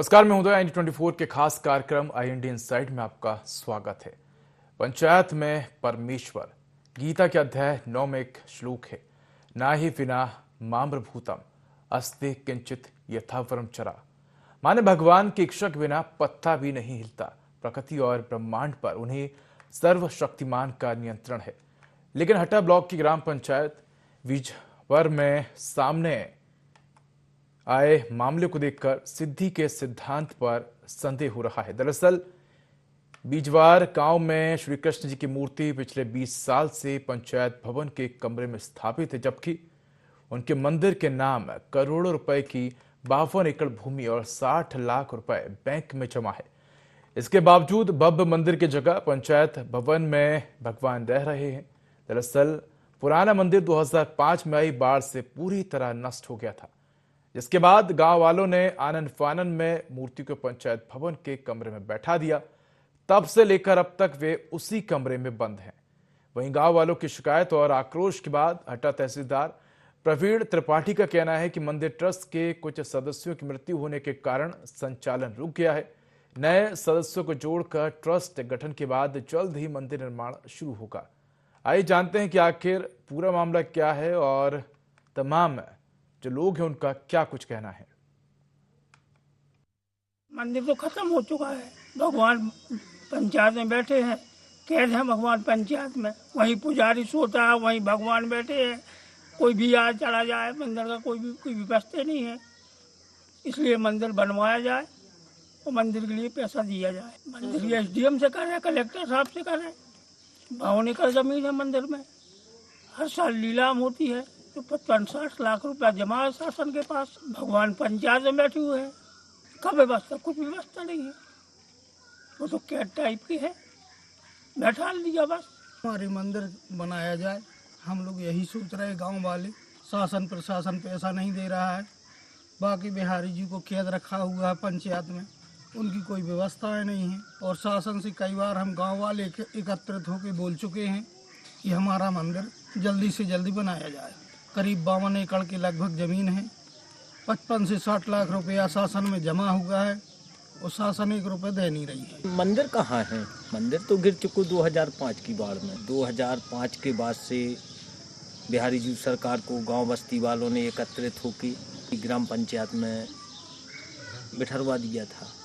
नमस्कार, मैं उदय। IND24 के खास कार्यक्रम IND इनसाइट में आपका स्वागत है। पंचायत में परमेश्वर, गीता के अध्याय 9 में एक श्लोक है, ना ही विना माम्रभूतम अस्ति किंचित यथावरम चरा। माने भगवान की इच्छा के बिना पत्ता भी नहीं हिलता। प्रकृति और ब्रह्मांड पर उन्हें सर्वशक्तिमान का नियंत्रण है। लेकिन हट्टा ब्लॉक की ग्राम पंचायत विजवर में सामने आए मामले को देखकर सिद्धि के सिद्धांत पर संदेह हो रहा है। दरअसल बीजवार गांव में श्री कृष्ण जी की मूर्ति पिछले 20 साल से पंचायत भवन के कमरे में स्थापित है, जबकि उनके मंदिर के नाम करोड़ों रुपए की 52 एकड़ भूमि और 60 लाख रुपए बैंक में जमा है। इसके बावजूद भव्य मंदिर की जगह पंचायत भवन में भगवान रह रहे हैं। दरअसल पुराना मंदिर 2005 में आई बाढ़ से पूरी तरह नष्ट हो गया था, जिसके बाद गांव वालों ने आनन फानन में मूर्ति को पंचायत भवन के कमरे में बैठा दिया। तब से लेकर अब तक वे उसी कमरे में बंद हैं। वहीं गांव वालों की शिकायत और आक्रोश के बाद हट्टा तहसीलदार प्रवीण त्रिपाठी का कहना है कि मंदिर ट्रस्ट के कुछ सदस्यों की मृत्यु होने के कारण संचालन रुक गया है। नए सदस्यों को जोड़कर ट्रस्ट गठन के बाद जल्द ही मंदिर निर्माण शुरू होगा। आइए जानते हैं कि आखिर पूरा मामला क्या है और तमाम जो लोग हैं उनका क्या कुछ कहना है। मंदिर तो खत्म हो चुका है। भगवान पंचायत में बैठे हैं, कैद है भगवान पंचायत में। वहीं पुजारी सोता है, वहीं भगवान बैठे हैं। कोई भी आ चला जाए, मंदिर का कोई व्यवस्था नहीं है। इसलिए मंदिर बनवाया जाए और मंदिर के लिए पैसा दिया जाए। मंदिर के SDM से करें, कलेक्टर साहब से करें। 52 एकड़ जमीन है मंदिर में। हर साल नीलाम होती है तो 55-60 लाख रुपया जमा है शासन के पास। भगवान पंचायत में बैठे हुए हैं। कब व्यवस्था? कुछ व्यवस्था नहीं है। वो तो कैद टाइप की है, बैठा दिया बस। हमारे मंदिर बनाया जाए, हम लोग यही सोच रहे हैं। गांव वाले, शासन प्रशासन पैसा नहीं दे रहा है। बाकी बिहारी जी को कैद रखा हुआ है पंचायत में, उनकी कोई व्यवस्थाएं नहीं है। और शासन से कई बार हम गांव वाले एकत्रित होकर बोल चुके हैं कि हमारा मंदिर जल्दी से जल्दी बनाया जाए। करीब 52 एकड़ की लगभग जमीन है। 55 से 60 लाख रुपया शासन में जमा हुआ है और शासन 1 रुपये दे नहीं रही है। मंदिर कहाँ है? मंदिर तो गिर चुका 2005 की बाढ़ में। 2005 के बाद से बिहारी जी सरकार को गांव बस्ती वालों ने एकत्रित होकर ग्राम पंचायत में बिठरवा दिया था।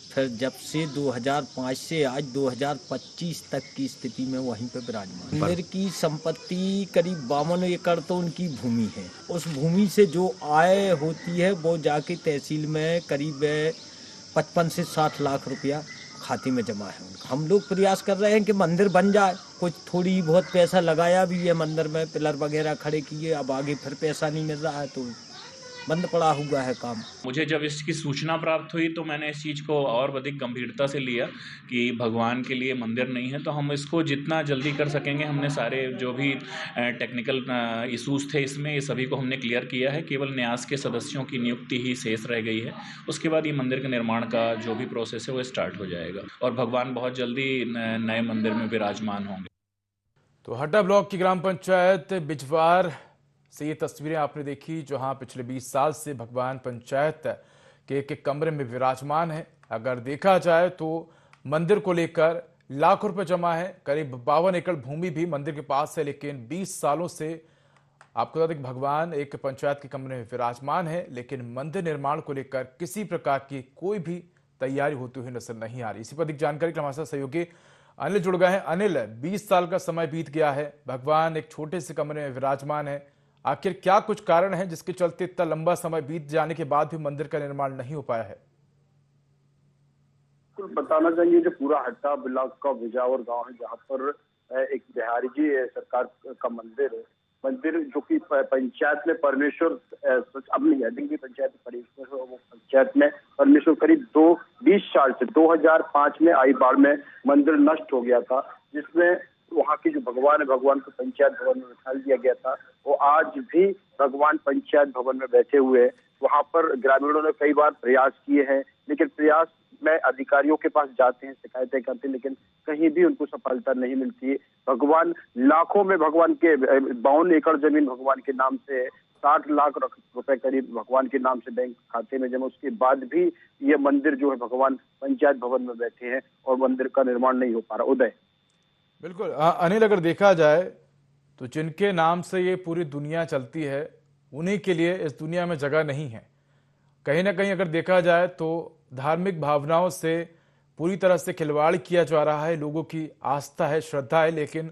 फिर जब से 2005 से आज 2025 तक की स्थिति में वहीं पे विराजमान। मंदिर की संपत्ति करीब 52 एकड़ तो उनकी भूमि है। उस भूमि से जो आय होती है वो जाके तहसील में करीब 55 से 60 लाख रुपया खाते में जमा है उनका। हम लोग प्रयास कर रहे हैं कि मंदिर बन जाए। कुछ थोड़ी बहुत पैसा लगाया भी है मंदिर में, पिलर वगैरह खड़े किए। अब आगे फिर पैसा नहीं मिल रहा है तो बंद पड़ा हुआ है काम। मुझे जब इसकी सूचना प्राप्त हुई तो मैंने इस चीज़ को और अधिक गंभीरता से लिया कि भगवान के लिए मंदिर नहीं है तो हम इसको जितना जल्दी कर सकेंगे। हमने सारे जो भी टेक्निकल इशूज़ थे इसमें, ये सभी को हमने क्लियर किया है। केवल न्यास के सदस्यों की नियुक्ति ही शेष रह गई है। उसके बाद ये मंदिर के निर्माण का जो भी प्रोसेस है वो स्टार्ट हो जाएगा और भगवान बहुत जल्दी नए मंदिर में विराजमान होंगे। तो हट्टा ब्लॉक की ग्राम पंचायत बिजवार से ये तस्वीरें आपने देखी, जहां पिछले 20 साल से भगवान पंचायत के एक कमरे में विराजमान है। अगर देखा जाए तो मंदिर को लेकर लाखों रुपए जमा है। करीब 52 एकड़ भूमि भी मंदिर के पास है, लेकिन 20 सालों से आपको बता दें कि भगवान एक पंचायत के कमरे में विराजमान है, लेकिन मंदिर निर्माण को लेकर किसी प्रकार की कोई भी तैयारी होती हुई नजर नहीं आ रही। इसी पर अधिक जानकारी के लिए हमारे साथ सहयोगी अनिल जुड़ गए हैं। अनिल, 20 साल का समय बीत गया है, भगवान एक छोटे से कमरे में विराजमान है। आखिर क्या कुछ कारण है जिसके चलते इतना लंबा समय बीत जाने के बाद भी मंदिर का निर्माण नहीं हो पाया है? कुछ बताना चाहिए, जो पूरा हट्टा ब्लॉक का बिजावर गांव है, जहां पर एक बिहारी जी सरकार का मंदिर है। मंदिर जो कि पंचायत में परमेश्वर अपनी हेडिंग की पंचायत परमेश्वर है, वो पंचायत में परमेश्वर करीब 20 साल से 2005 में आई बाढ़ में मंदिर नष्ट हो गया था, जिसमें वहाँ की जो भगवान है, भगवान को पंचायत भवन में बिठा दिया गया था। वो आज भी भगवान पंचायत भवन में बैठे हुए हैं। वहाँ पर ग्रामीणों ने कई बार प्रयास किए हैं, लेकिन प्रयास में अधिकारियों के पास जाते हैं, शिकायतें करते हैं, लेकिन कहीं भी उनको सफलता नहीं मिलती है। भगवान लाखों में, भगवान के 52 एकड़ जमीन भगवान के नाम से है, 60 लाख रुपए करीब भगवान के नाम से बैंक खाते में जमा, उसके बाद भी ये मंदिर जो है भगवान पंचायत भवन में बैठे हैं और मंदिर का निर्माण नहीं हो पा रहा। उदय। बिल्कुल अनिल, अगर देखा जाए तो जिनके नाम से ये पूरी दुनिया चलती है उन्हीं के लिए इस दुनिया में जगह नहीं है। कहीं ना कहीं अगर देखा जाए तो धार्मिक भावनाओं से पूरी तरह से खिलवाड़ किया जा रहा है। लोगों की आस्था है, श्रद्धा है, लेकिन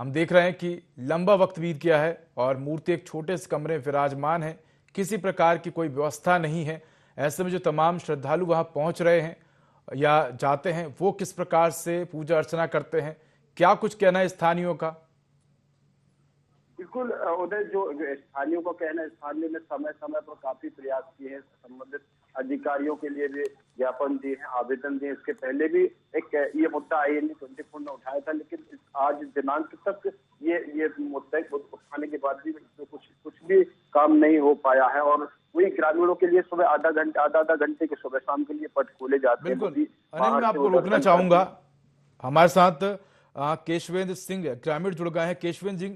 हम देख रहे हैं कि लंबा वक्त बीत गया है और मूर्ति एक छोटे से कमरे में विराजमान है, किसी प्रकार की कोई व्यवस्था नहीं है। ऐसे में जो तमाम श्रद्धालु वहां पहुंच रहे हैं या जाते हैं वो किस प्रकार से पूजा अर्चना करते हैं, क्या कुछ कहना है स्थानीयों का? बिल्कुल उदय, जो स्थानियों का कहना है, स्थानीय ने समय समय पर काफी प्रयास किए हैं, संबंधित अधिकारियों के लिए भी ज्ञापन दिए हैं, आवेदन दिए। इसके पहले भी एक ये मुद्दा IND 24 ने उठाया था, लेकिन आज दिनांक तक ये मुद्दा उठाने के बाद भी इसमें कुछ भी काम नहीं हो पाया है। और वही ग्रामीणों के लिए सुबह आधा घंटे के सुबह शाम के लिए पट खोले जाते हैं। बिल्कुल अनिल, मैं आपको रोकना चाहूंगा। हमारे साथ केशवेंद्र सिंह ग्रामीण जुड़ गए हैं। केशवेंद्र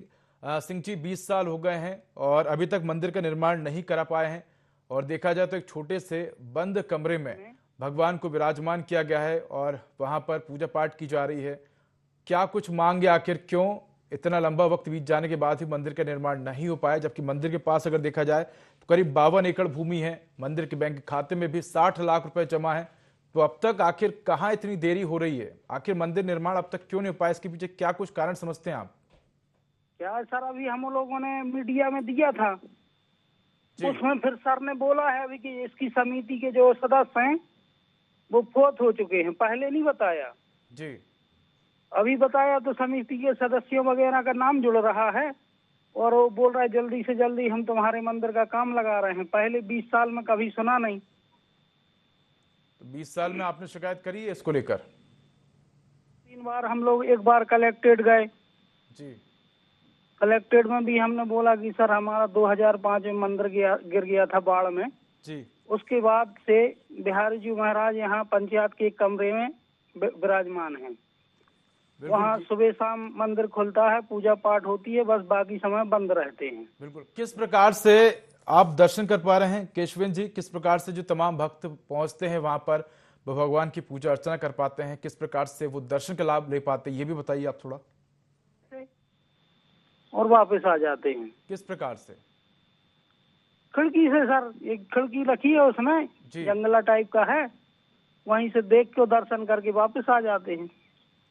सिंह जी, 20 साल हो गए हैं और अभी तक मंदिर का निर्माण नहीं करा पाए हैं, और देखा जाए तो एक छोटे से बंद कमरे में भगवान को विराजमान किया गया है और वहां पर पूजा पाठ की जा रही है। क्या कुछ मांग है, आखिर क्यों इतना लंबा वक्त बीत जाने के बाद भी मंदिर का निर्माण नहीं हो पाया, जबकि मंदिर के पास अगर देखा जाए तो करीब 52 एकड़ भूमि है, मंदिर के बैंक खाते में भी 60 लाख रुपए जमा है। तो अब तक आखिर कहाँ इतनी देरी हो रही है? आखिर मंदिर निर्माण अब तक क्यों नहीं हो पाया? इसके पीछे क्या कुछ कारण समझते हैं आप? क्या सर, अभी हम लोगों ने मीडिया में दिया था, उसमें फिर सर ने बोला है अभी कि इसकी समिति के जो सदस्य हैं वो फोत हो चुके हैं, पहले नहीं बताया जी। अभी बताया तो समिति के सदस्यों वगैरह का नाम जुड़ रहा है और वो बोल रहा है जल्दी से जल्दी हम तुम्हारे मंदिर का काम लगा रहे हैं। पहले 20 साल में कभी सुना नहीं। तो 20 साल में आपने शिकायत करी है इसको लेकर? 3 बार हम लोग, एक बार कलेक्टेड गए जी। कलेक्टेड में भी हमने बोला कि सर हमारा 2005 में मंदिर गिर गया था बाढ़ में जी। उसके बाद से बिहारी जी महाराज यहाँ पंचायत के एक कमरे में विराजमान हैं। वहाँ सुबह शाम मंदिर खुलता है, पूजा पाठ होती है, बस बाकी समय बंद रहते हैं। बिल्कुल। किस प्रकार से आप दर्शन कर पा रहे हैं केशवेंद्र जी? किस प्रकार से जो तमाम भक्त पहुंचते हैं वहां पर वो भगवान की पूजा अर्चना कर पाते हैं, किस प्रकार से वो दर्शन का लाभ ले पाते हैं, ये भी बताइए आप थोड़ा। और वापस आ जाते हैं। किस प्रकार से? खिड़की से सर, एक खिड़की रखी है उसमें, जंगला टाइप का है, वहीं से देख के दर्शन करके वापस आ जाते हैं।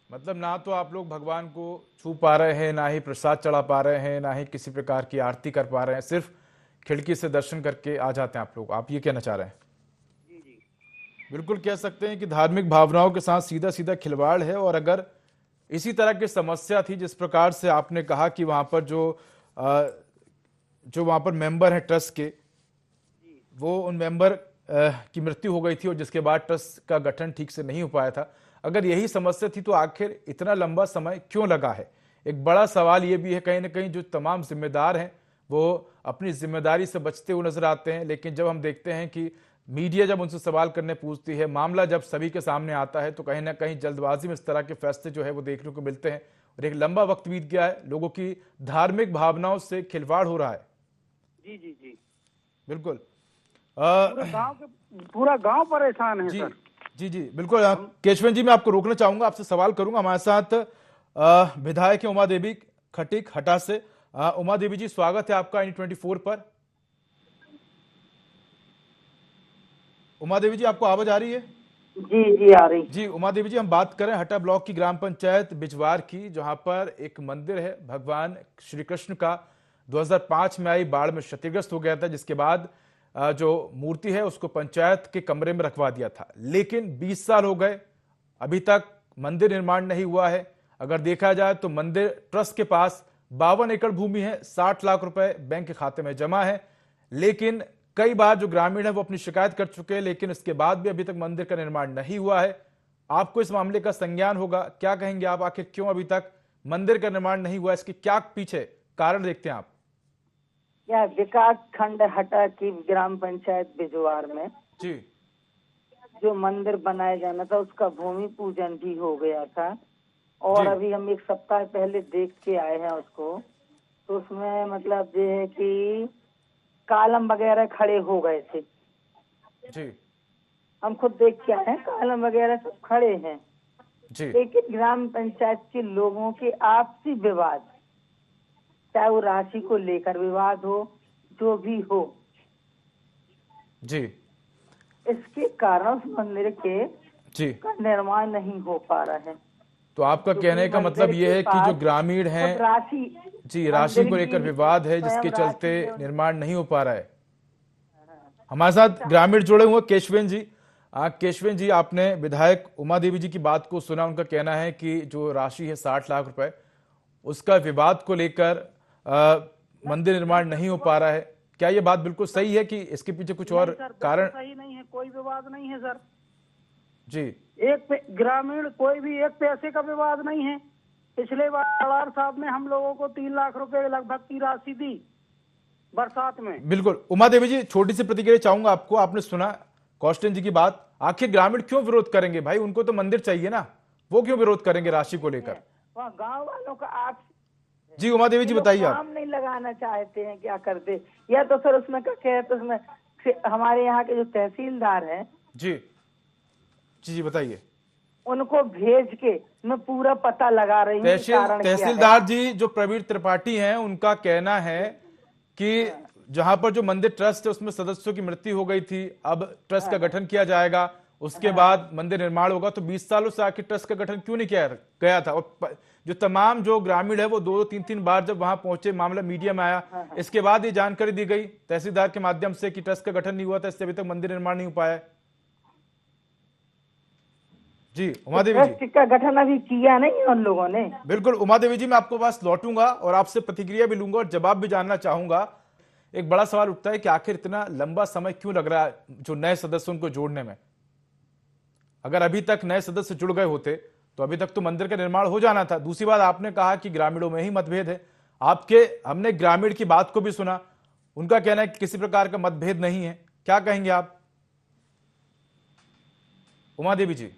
मतलब ना तो आप लोग भगवान को छू पा रहे हैं, ना ही प्रसाद चढ़ा पा रहे हैं, ना ही किसी प्रकार की आरती कर पा रहे हैं, सिर्फ खिड़की से दर्शन करके आ जाते हैं आप लोग, आप ये कहना चाह रहे हैं? जी जी बिल्कुल कह सकते हैं कि धार्मिक भावनाओं के साथ सीधा सीधा खिलवाड़ है। और अगर इसी तरह की समस्या थी, जिस प्रकार से आपने कहा कि वहां पर जो वहां पर मेंबर हैं ट्रस्ट के, वो उन मेंबर की मृत्यु हो गई थी और जिसके बाद ट्रस्ट का गठन ठीक से नहीं हो पाया था, अगर यही समस्या थी तो आखिर इतना लंबा समय क्यों लगा है? एक बड़ा सवाल ये भी है। कहीं ना कहीं जो तमाम जिम्मेदार हैं वो अपनी जिम्मेदारी से बचते हुए नजर आते हैं, लेकिन जब हम देखते हैं कि मीडिया जब उनसे सवाल करने पूछती है, मामला जब सभी के सामने आता है, तो कहीं ना कहीं जल्दबाजी में इस तरह के फैसले जो है वो देखने को मिलते हैं। और एक लंबा वक्त बीत गया है, लोगों की धार्मिक भावनाओं से खिलवाड़ हो रहा है। जी जी जी बिल्कुल। पूरा गांव परेशान है जी सर। जी जी बिल्कुल। केशवेंद्र जी, मैं आपको रोकना चाहूंगा, आपसे सवाल करूंगा। हमारे साथ विधायक है उमा देवी खटीक हटा से। उमा देवी जी, स्वागत है आपका IND24 पर। उमा देवी जी, आपको आवाज आ रही है? जी जी आ रही। जी उमा देवी जी, हम बात करें हटा ब्लॉक की ग्राम पंचायत बिजवार की, जहां पर एक मंदिर है भगवान श्री कृष्ण का, 2005 में आई बाढ़ में क्षतिग्रस्त हो गया था, जिसके बाद जो मूर्ति है उसको पंचायत के कमरे में रखवा दिया था। लेकिन 20 साल हो गए, अभी तक मंदिर निर्माण नहीं हुआ है। अगर देखा जाए तो मंदिर ट्रस्ट के पास 52 एकड़ भूमि है, 60 लाख रुपए बैंक के खाते में जमा है, लेकिन कई बार जो ग्रामीण है वो अपनी शिकायत कर चुके हैं, लेकिन इसके बाद भी अभी तक मंदिर का निर्माण नहीं हुआ है। आपको इस मामले का संज्ञान होगा, क्या कहेंगे आप? आखिर क्यों अभी तक मंदिर का निर्माण नहीं हुआ, इसके क्या पीछे कारण देखते हैं आप? या विकास खंड हटा की ग्राम पंचायत बिजवार में जी जो मंदिर बनाया जाना था उसका भूमि पूजन भी हो गया था, और अभी हम 1 सप्ताह पहले देख के आए हैं उसको। तो उसमें मतलब ये है कि कॉलम वगैरह खड़े हो गए थे। जी हम खुद देख के आए हैं, कॉलम वगैरह सब खड़े हैं। जी लेकिन ग्राम पंचायत के लोगों के आपसी विवाद, चाहे वो राशि को लेकर विवाद हो, जो भी हो, जी इसके कारण उस मंदिर के जी। का निर्माण नहीं हो पा रहा है। तो आपका कहने का मतलब ये है कि जो ग्रामीण हैं, खुद राशि, जी, राशि को लेकर विवाद है जिसके स्वयं चलते राशि- निर्माण नहीं हो पा रहा है। हमारे साथ ग्रामीण जुड़े हुए केशवेन जी। केशवेन जी, आपने विधायक उमा देवी जी की बात को सुना। उनका कहना है कि जो राशि है 60 लाख रुपए, उसका विवाद को लेकर मंदिर निर्माण नहीं हो पा रहा है। क्या ये बात बिल्कुल सही है कि इसके पीछे कुछ और नहीं सर, बिल्कुल कारण? सही नहीं है, कोई विवाद नहीं है सर। जी ग्रामीण कोई भी एक पैसे का विवाद नहीं है। पिछले बार अलार साहब ने हम लोगों को 3 लाख रुपए लगभग की राशि दी बरसात में। बिल्कुल। उमा देवी जी, छोटी सी प्रतिक्रिया चाहूंगा आपको। आपने सुना कौस्टन जी की बात। आखिर ग्रामीण क्यों विरोध करेंगे भाई? उनको तो मंदिर चाहिए ना, वो क्यों विरोध करेंगे राशि को लेकर? वहाँ गांव वालों का आप जी उमा देवी जी, बताइए आप। काम नहीं लगाना चाहते हैं, क्या करते? या तो फिर उसमें क्या कहते, उसमें हमारे यहाँ के जो तहसीलदार हैं, जी जी जी, बताइए। उनको भेज के मैं पूरा पता लगा रही हूँ कि कारण क्या है। तहसीलदार जी जो प्रवीण त्रिपाठी हैं, उनका कहना है कि जहां पर जो मंदिर ट्रस्ट है उसमें सदस्यों की मृत्यु हो गई थी, अब ट्रस्ट का गठन किया जाएगा, उसके बाद मंदिर निर्माण होगा। तो 20 सालों से आखिर ट्रस्ट का गठन क्यों नहीं किया गया था? और जो तमाम जो ग्रामीण है वो 2-3 बार जब वहां पहुंचे, मामला मीडिया में आया, इसके बाद ये जानकारी दी गई तहसीलदार के माध्यम से कि ट्रस्ट का गठन नहीं हुआ था, इससे अभी तक मंदिर निर्माण नहीं हो पाया है। जी उमा देवी जी। ट्रस्ट का गठन अभी किया नहीं है उन लोगों ने। बिल्कुल उमा देवी जी, मैं आपको पास लौटूंगा और आपसे प्रतिक्रिया भी लूंगा और जवाब भी जानना चाहूंगा। एक बड़ा सवाल उठता है कि आखिर इतना लंबा समय क्यों लग रहा है जो नए सदस्यों को जोड़ने में? अगर अभी तक नए सदस्य जुड़ गए होते तो अभी तक तो मंदिर का निर्माण हो जाना था। दूसरी बात, आपने कहा कि ग्रामीणों में ही मतभेद है। हमने ग्रामीण की बात को भी सुना, उनका कहना है कि किसी प्रकार का मतभेद नहीं है। क्या कहेंगे आप उमा देवी जी?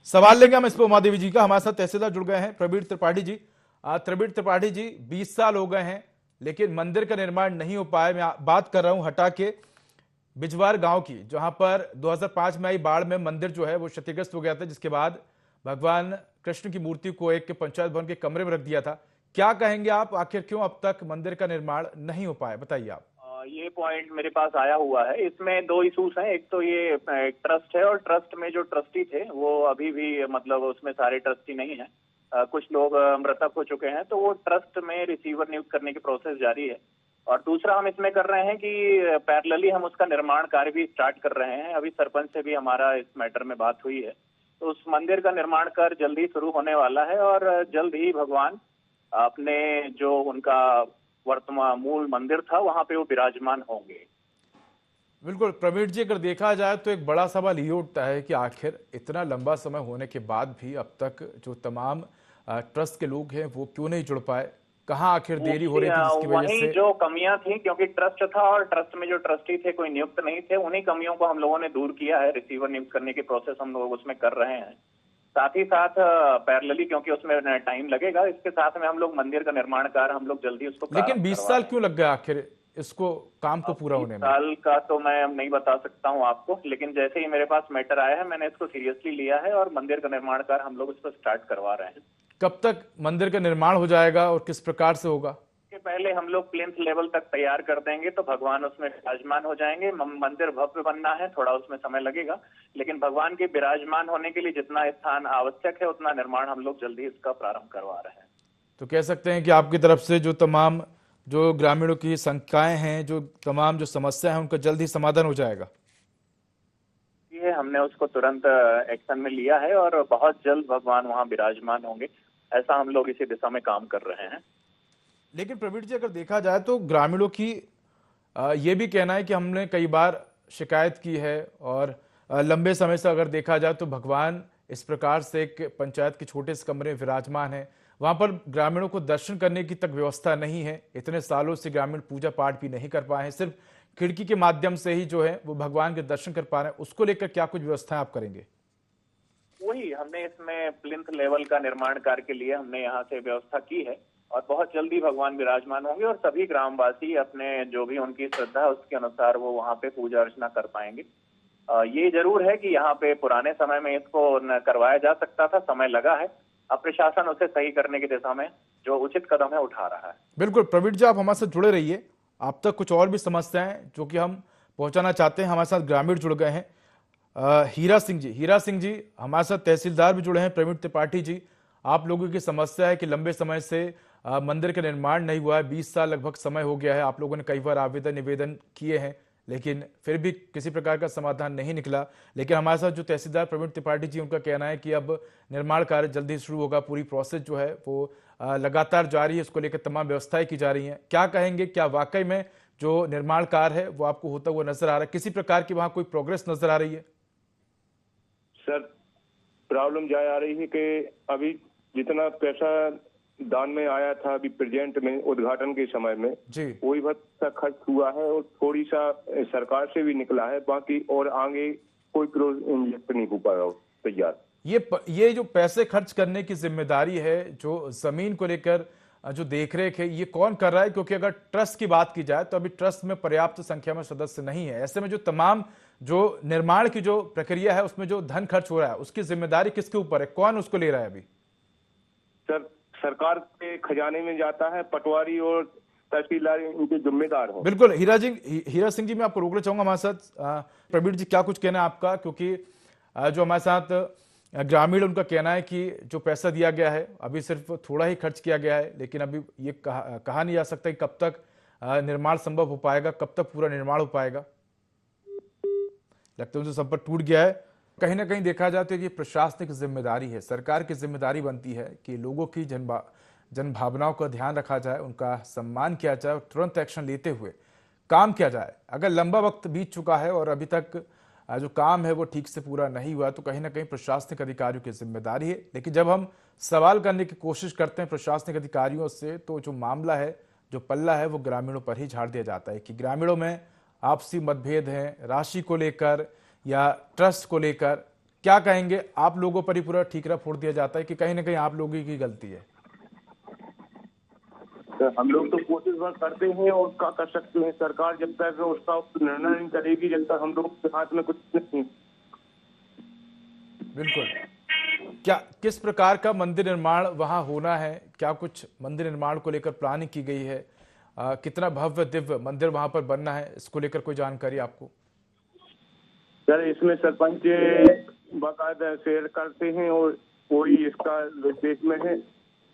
सवाल लेंगे हम इस पर उमा देवी जी का। हमारे साथ तहसीलदार जुड़ गए हैं प्रवीण त्रिपाठी जी। प्रवीण त्रिपाठी जी, 20 साल हो गए हैं लेकिन मंदिर का निर्माण नहीं हो पाया। मैं बात कर रहा हूं हटा के बिजवार गांव की, जहां पर 2005 में आई बाढ़ में मंदिर जो है वो क्षतिग्रस्त हो गया था, जिसके बाद भगवान कृष्ण की मूर्ति को एक पंचायत भवन के कमरे में रख दिया था। क्या कहेंगे आप, आखिर क्यों अब तक मंदिर का निर्माण नहीं हो पाया? बताइए आप। ये पॉइंट मेरे पास आया हुआ है। इसमें 2 इशूज हैं। एक तो ये ट्रस्ट है और ट्रस्ट में जो ट्रस्टी थे वो अभी भी मतलब उसमें सारे ट्रस्टी नहीं है। कुछ लोग मृतक हो चुके हैं, तो वो ट्रस्ट में रिसीवर नियुक्त करने की प्रोसेस जारी है। और दूसरा हम इसमें कर रहे हैं कि पैरेलली हम उसका निर्माण कार्य भी स्टार्ट कर रहे हैं। अभी सरपंच से भी हमारा इस मैटर में बात हुई है, तो उस मंदिर का निर्माण कार्य जल्द ही शुरू होने वाला है और जल्द ही भगवान अपने जो उनका वर्तमान मूल मंदिर था वहां पे वो विराजमान होंगे। बिल्कुल प्रवीण जी, अगर देखा जाए तो एक बड़ा सवाल ये उठता है कि आखिर इतना लंबा समय होने के बाद भी अब तक जो तमाम ट्रस्ट के लोग हैं वो क्यों नहीं जुड़ पाए? कहाँ आखिर देरी हो रही थी जिसकी वजह वहीं से? जो कमियां थी, क्योंकि ट्रस्ट था और ट्रस्ट में जो ट्रस्टी थे कोई नियुक्त नहीं थे, उन्हीं कमियों को हम लोगों ने दूर किया है। रिसीवर नियुक्त करने की प्रोसेस हम लोग उसमें कर रहे हैं। साथ ही साथ पैरेलली, क्योंकि उसमें टाइम लगेगा, इसके साथ में हम लोग मंदिर का निर्माण कार्य हम लोग जल्दी उसको लेकिन 20 साल क्यों लग गए आखिर इसको काम को पूरा होने में? साल का तो मैं नहीं बता सकता हूं आपको, लेकिन जैसे ही मेरे पास मैटर आया है मैंने इसको सीरियसली लिया है और मंदिर का निर्माण कार्य हम लोग इस पर स्टार्ट करवा रहे हैं। कब तक मंदिर का निर्माण हो जाएगा और किस प्रकार से होगा? के पहले हम लोग प्लिंथ लेवल तक तैयार कर देंगे तो भगवान उसमें विराजमान हो जाएंगे। मंदिर भव्य बनना है, थोड़ा उसमें समय लगेगा, लेकिन भगवान के विराजमान होने के लिए जितना स्थान आवश्यक है उतना निर्माण हम लोग जल्दी इसका प्रारंभ करवा रहे हैं। तो कह सकते हैं कि आपकी तरफ से जो तमाम जो ग्रामीणों की शंकाएं हैं, जो तमाम जो समस्या है, उनका जल्द ही समाधान हो जाएगा। ये हमने उसको तुरंत एक्शन में लिया है और बहुत जल्द भगवान वहां विराजमान होंगे, ऐसा हम लोग इसी दिशा में काम कर रहे हैं। लेकिन प्रवीण जी, अगर देखा जाए तो ग्रामीणों की ये भी कहना है कि हमने कई बार शिकायत की है और लंबे समय से अगर देखा जाए तो भगवान इस प्रकार से एक पंचायत के छोटे से कमरे में विराजमान है, वहां पर ग्रामीणों को दर्शन करने की तक व्यवस्था नहीं है। इतने सालों से ग्रामीण पूजा पाठ भी नहीं कर पाए हैं, सिर्फ खिड़की के माध्यम से ही जो है वो भगवान के दर्शन कर पा रहे हैं। उसको लेकर क्या कुछ व्यवस्थाएं आप करेंगे? वही हमने इसमें प्लिंथ लेवल का निर्माण कार्य के लिए हमने यहाँ से व्यवस्था की है और बहुत जल्दी भगवान विराजमान होंगे और सभी ग्रामवासी अपने जो भी उनकी श्रद्धा है उसके अनुसार वो वहाँ पे पूजा अर्चना कर पाएंगे। ये जरूर है कि यहाँ पे पुराने समय में इसको करवाया जा सकता था, समय लगा है। अब प्रशासन उसे सही करने की दिशा में जो उचित कदम है उठा रहा है। बिल्कुल प्रवीण जी, आप हमारे साथ जुड़े रहिए। आप तक कुछ और भी समस्याएं जो कि हम पहुंचाना चाहते हैं, हमारे साथ ग्रामीण जुड़ गए हैं। हीरा सिंह जी हमारे साथ तहसीलदार भी जुड़े हैं, प्रवीण त्रिपाठी जी। आप लोगों की समस्या है कि लंबे समय से मंदिर का निर्माण नहीं हुआ है, 20 साल लगभग समय हो गया है। आप लोगों ने कई बार आवेदन निवेदन किए हैं, लेकिन फिर भी किसी प्रकार का समाधान नहीं निकला। लेकिन हमारे साथ जो तहसीलदार प्रवीण त्रिपाठी जी, उनका कहना है कि अब निर्माण कार्य जल्दी शुरू होगा। पूरी प्रोसेस जो है वो लगातार जारी है, इसको लेकर तमाम व्यवस्थाएं की जा रही हैं। क्या कहेंगे, क्या वाकई में जो निर्माण कार्य है वो आपको होता हुआ नजर आ रहा है? किसी प्रकार की वहां कोई प्रोग्रेस नजर आ रही है? सर, प्रॉब्लम जा आ रही है कि अभी जितना पैसा दान में आया था अभी प्रेजेंट में उद्घाटन के समय में जी, वही भत्ता खर्च हुआ है और थोड़ी सा सरकार से भी निकला है, बाकी और आगे कोई प्रोजेक्ट नहीं हो पाया तैयार। ये जो पैसे खर्च करने की जिम्मेदारी है, जो जमीन को लेकर जो देखरेख है, ये कौन कर रहा है? क्योंकि अगर ट्रस्ट की बात की जाए तो अभी ट्रस्ट में पर्याप्त संख्या में सदस्य नहीं है। ऐसे में जो तमाम जो निर्माण की जो प्रक्रिया है उसमें जो धन खर्च हो रहा है उसकी जिम्मेदारी किसके ऊपर है? कौन उसको ले रहा है? अभी सर, सरकार के खजाने में जाता है, पटवारी और तहसीलदार इनके जिम्मेदार हैं। बिल्कुल। हीरा सिंह जी, मैं आपको रोकना चाहूंगा हमारे साथ। प्रवीण जी, क्या कुछ कहना है आपका? क्योंकि जो हमारे साथ ग्रामीण, उनका कहना है कि जो पैसा दिया गया है अभी सिर्फ थोड़ा ही खर्च किया गया है, लेकिन अभी ये कहा नहीं जा सकता कि कब तक निर्माण संभव हो पाएगा, कब तक पूरा निर्माण हो पाएगा। लगता है उनसे संपर्क टूट गया है। कहीं ना कहीं देखा जाए तो ये प्रशासनिक जिम्मेदारी है, सरकार की जिम्मेदारी बनती है कि लोगों की जन भावनाओं का ध्यान रखा जाए, उनका सम्मान किया जाए और तुरंत एक्शन लेते हुए काम किया जाए। अगर लंबा वक्त बीत चुका है और अभी तक जो काम है वो ठीक से पूरा नहीं हुआ तो कहीं ना कहीं प्रशासनिक अधिकारियों की जिम्मेदारी है। लेकिन जब हम सवाल करने की कोशिश करते हैं प्रशासनिक अधिकारियों से, तो जो मामला है, जो पल्ला है, वो ग्रामीणों पर ही झाड़ दिया जाता है कि ग्रामीणों में आपसी मतभेद हैं राशि को लेकर या ट्रस्ट को लेकर। क्या कहेंगे? आप लोगों पर ही पूरा ठीकरा फोड़ दिया जाता है कि कहीं ना कहीं आप लोगों की गलती है? हम लोग तो कोशिश बस करते हैं और क्या कर सकते हैं। सरकार जब तक उसका निर्णय नहीं करेगी जब तक हम लोग के हाथ में कुछ नहीं। बिल्कुल। क्या किस प्रकार का मंदिर निर्माण वहां होना है? क्या कुछ मंदिर निर्माण को लेकर प्लानिंग की गई है? कितना भव्य दिव्य मंदिर वहां पर बनना है, इसको लेकर कोई जानकारी आपको? सर, इसमें सरपंच बाकायदा शेयर करते हैं और कोई इसका देश में है,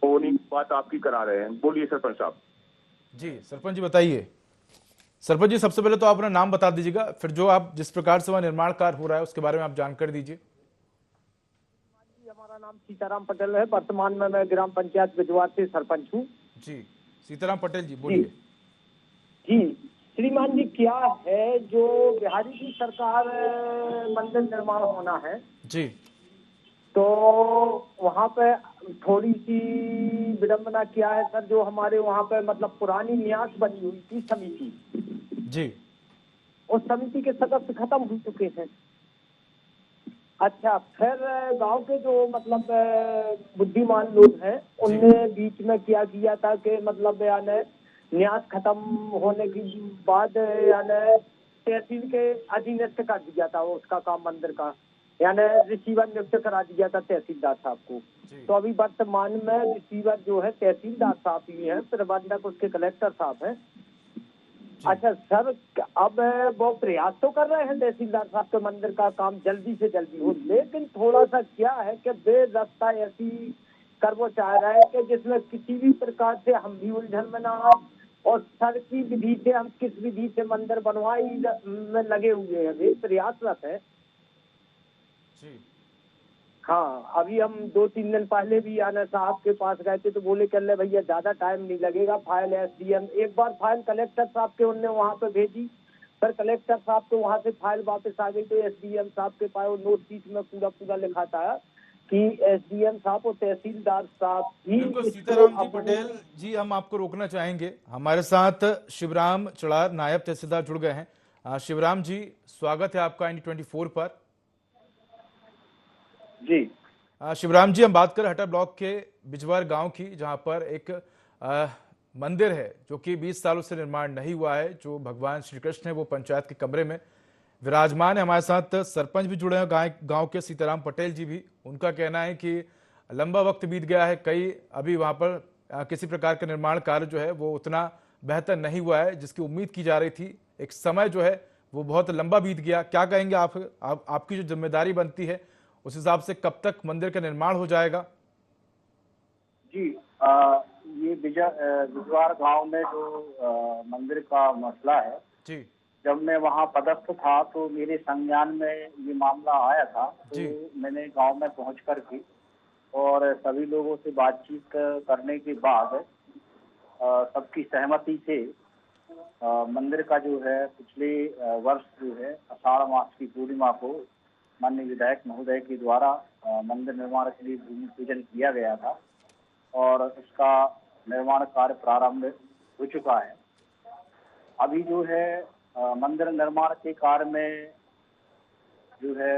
उन्हीं बात आपकी करा रहे हैं। बोलिए सरपंच साहब। जी, सरपंच जी बताइए। सरपंच जी, सबसे पहले तो आप अपना नाम बता दीजिएगा, फिर जो आप जिस प्रकार से वहां निर्माण कार्य हो रहा है उसके बारे में आप जानकारी दीजिए। हमारा नाम सीताराम पटेल है। वर्तमान में मैं ग्राम पंचायत बिजवार से सरपंच हूँ। जी, सीताराम पटेल जी बोलिए। जी श्रीमान जी, क्या है जो बिहारी की सरकार मंदिर निर्माण होना है जी, तो वहाँ पे थोड़ी सी विडम्बना क्या है सर, जो हमारे वहाँ पे मतलब पुरानी न्यास बनी हुई थी समिति जी, उस समिति के सदस्य खत्म हो चुके हैं। अच्छा, फिर गांव के जो मतलब बुद्धिमान लोग हैं उनने बीच में क्या किया था कि मतलब यानी न्यास खत्म होने के बाद यानी तहसील के अधीनस्थ कर दिया था उसका काम मंदिर का, यानी रिसीवर नियुक्त करा दिया था तहसीलदार साहब को। तो अभी वर्तमान में रिसीवर जो है तहसीलदार साहब ही है, प्रबंधक उसके कलेक्टर साहब हैं। अच्छा सर, अब वो प्रयास तो कर रहे हैं तहसीलदार साहब के मंदिर का काम जल्दी से जल्दी हो, लेकिन थोड़ा सा क्या है कि बेरास्ता ऐसी कर वो चाह रहा है कि जिसमें किसी भी प्रकार से हम भी उलझन में ना आए और सर की विधि से हम किस विधि से मंदिर बनवाई में लगे हुए हैं, वे प्रयासरत है। हाँ, अभी हम 2-3 दिन पहले भी आना साहब के पास गए थे तो बोले कर ले भैया ज्यादा टाइम नहीं लगेगा, फाइल एसडीएम, एक बार फाइल कलेक्टर साहब के उनने वहाँ पे भेजी, फिर कलेक्टर साहब को वहाँ से फाइल वापस आ गई तो एसडीएम साहब के पास नोटिस में पूरा लिखा था कि एसडीएम साहब और तहसीलदार साहब भी। सीताराम जी पटेल जी, हम आपको रोकना चाहेंगे। हमारे साथ शिवराम चड़ार नायब तहसीलदार जुड़ गए हैं। शिवराम जी, स्वागत है आपका ND24 पर। जी शिवराम जी, हम बात करें हटा ब्लॉक के बिजवार गांव की, जहां पर एक मंदिर है जो कि 20 सालों से निर्माण नहीं हुआ है, जो भगवान श्री कृष्ण है वो पंचायत के कमरे में विराजमान है। हमारे साथ सरपंच भी जुड़े हैं गांव के, सीताराम पटेल जी भी। उनका कहना है कि लंबा वक्त बीत गया है, कई अभी वहां पर किसी प्रकार का निर्माण कार्य जो है वो उतना बेहतर नहीं हुआ है जिसकी उम्मीद की जा रही थी। एक समय जो है वो बहुत लंबा बीत गया। क्या कहेंगे आपकी जो जिम्मेदारी बनती है उस हिसाब से कब तक मंदिर का निर्माण हो जाएगा? जी, ये बिजवार गांव में जो मंदिर का मसला है जी, जब मैं वहां पदस्थ था तो मेरे संज्ञान में ये मामला आया था। तो मैंने गांव में पहुंच कर के और सभी लोगों से बातचीत करने के बाद सबकी सहमति से मंदिर का जो है पिछले वर्ष जो है आषाढ़ मास की पूर्णिमा को माननीय विधायक महोदय के द्वारा मंदिर निर्माण के लिए भूमि पूजन किया गया था और उसका निर्माण कार्य प्रारंभ हो चुका है। अभी जो है मंदिर निर्माण के कार्य में जो है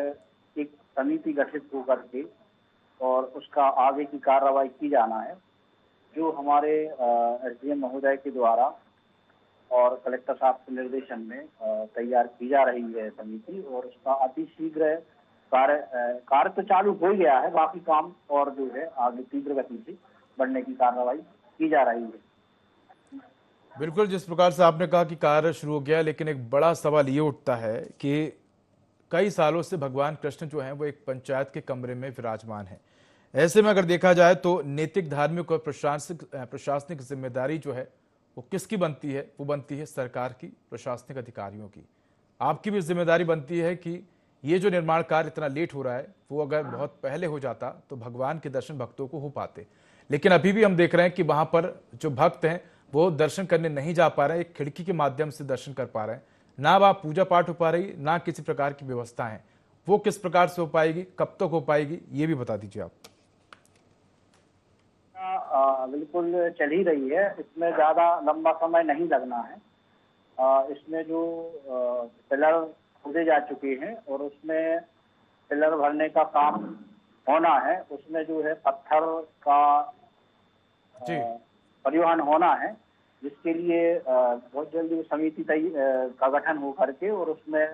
एक समिति गठित होकर के और उसका आगे की कार्रवाई की जाना है, जो हमारे एसडीएम महोदय के द्वारा और कलेक्टर साहब के निर्देशन में तैयार की जा रही है समिति, और उसका अति शीघ्र कार्य तो चालू हो गया है, बाकी काम और जो है आगे तीव्र गति से बढ़ने की कार्रवाई की जा रही है। बिल्कुल, जिस प्रकार से आपने कहा कि कार्य शुरू हो गया, लेकिन एक बड़ा सवाल ये उठता है कि कई सालों से भगवान कृष्ण जो हैं वो एक पंचायत के कमरे में विराजमान है। ऐसे में अगर देखा जाए तो नैतिक, धार्मिक और प्रशासनिक जिम्मेदारी जो है वो किसकी बनती है? वो बनती है सरकार की, प्रशासनिक अधिकारियों की। आपकी भी जिम्मेदारी बनती है कि ये जो निर्माण कार्य इतना लेट हो रहा है वो अगर बहुत पहले हो जाता तो भगवान के दर्शन भक्तों को हो पाते। लेकिन अभी भी हम देख रहे हैं कि वहां पर जो भक्त हैं वो दर्शन करने नहीं जा पा रहे हैं, एक खिड़की के माध्यम से दर्शन कर पा रहे हैं। ना वहां पूजा पाठ हो पा रही, ना किसी प्रकार की व्यवस्था है। वो किस प्रकार से हो पाएगी, कब तक हो पाएगी, ये भी बता दीजिए आप। बिल्कुल चल ही रही है, इसमें ज्यादा लंबा समय नहीं लगना है। इसमें जो पिलर खोदे जा चुके हैं और उसमें पिलर भरने का काम होना है, उसमें जो है पत्थर का परिवहन होना है, जिसके लिए बहुत जल्दी समिति का गठन हो करके और उसमें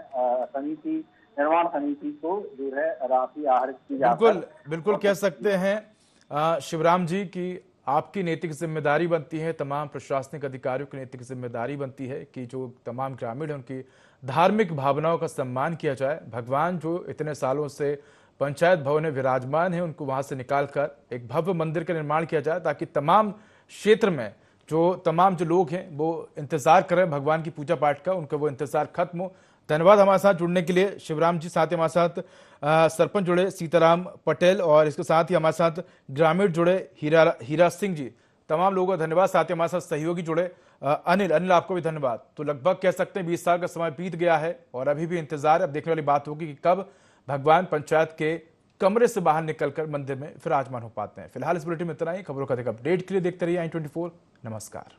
निर्माण समिति को जो है राशि आहरित की जाती है। बिल्कुल कह सकते हैं शिवराम जी की आपकी नैतिक जिम्मेदारी बनती है, तमाम प्रशासनिक अधिकारियों की नैतिक जिम्मेदारी बनती है कि जो तमाम ग्रामीण हैं उनकी धार्मिक भावनाओं का सम्मान किया जाए। भगवान जो इतने सालों से पंचायत भवन में विराजमान है उनको वहां से निकालकर एक भव्य मंदिर का निर्माण किया जाए, ताकि तमाम क्षेत्र में जो लोग हैं वो इंतजार करें भगवान की पूजा पाठ का, उनका वो इंतजार खत्म हो। धन्यवाद हमारे साथ जुड़ने के लिए शिवराम जी। साथ ही हमारे साथ सरपंच जुड़े सीताराम पटेल और इसके साथ ही हमारे साथ ग्रामीण जुड़े हीरा सिंह जी। तमाम लोगों का धन्यवाद। साथ ही हमारे साथ सहयोगी जुड़े अनिल, आपको भी धन्यवाद। तो लगभग कह सकते हैं 20 साल का समय बीत गया है और अभी भी इंतजार। अब देखने वाली बात होगी कि कब भगवान पंचायत के कमरे से बाहर निकलकर मंदिर में विराजमान हो पाते हैं। फिलहाल इस बुलेटिन में इतना ही। खबरों का अधिक अपडेट के लिए देखते रहिए i24। नमस्कार।